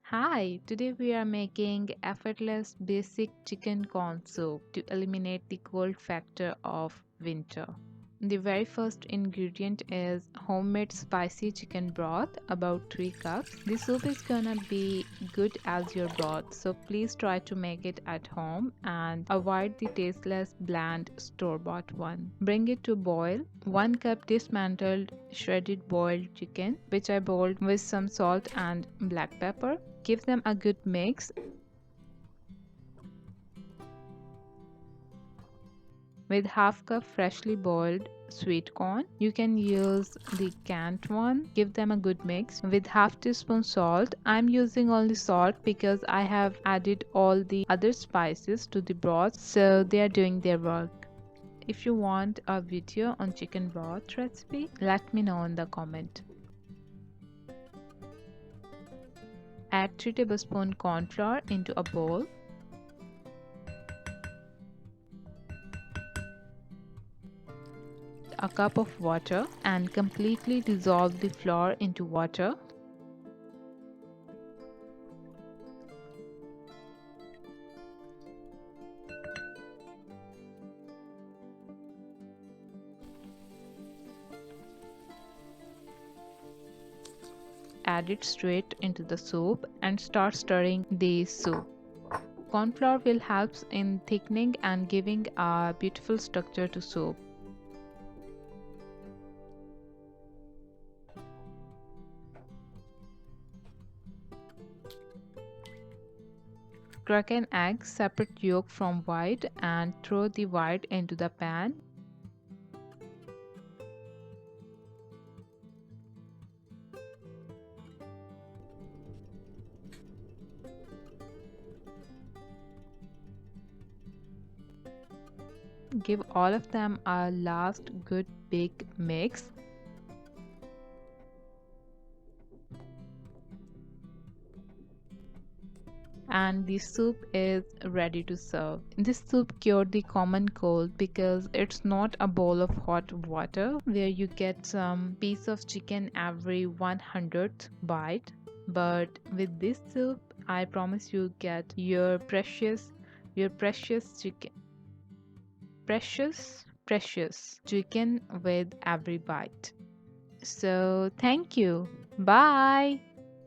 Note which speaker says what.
Speaker 1: Hi, today we are making effortless basic chicken corn soup to eliminate the cold factor of winter. The very first ingredient is homemade spicy chicken broth, about 3 cups. The soup is gonna be good as your broth, so please try to make it at home and avoid the tasteless, bland store-bought one. Bring it to boil. 1 cup dismantled shredded boiled chicken, which I boiled with some salt and black pepper. Give them a good mix with half cup freshly boiled sweet corn. You can use the canned one. Give them a good mix with half teaspoon salt. I'm using only salt because I have added all the other spices to the broth, so they are doing their work. If you want a video on chicken broth recipe, let me know in the comment. Add 3 tablespoon corn flour into a bowl. A cup of water and completely dissolve the flour into water. Add it straight into the soup and start stirring the soup. Corn flour will help in thickening and giving a beautiful structure to soup. Crack an egg, separate yolk from white and throw the white into the pan. Give all of them a last good big mix. And the soup is ready to serve. This soup cured the common cold because it's not a bowl of hot water where you get some piece of chicken every 100th bite. But with this soup, I promise you get your precious chicken. Precious chicken with every bite. So thank you. Bye.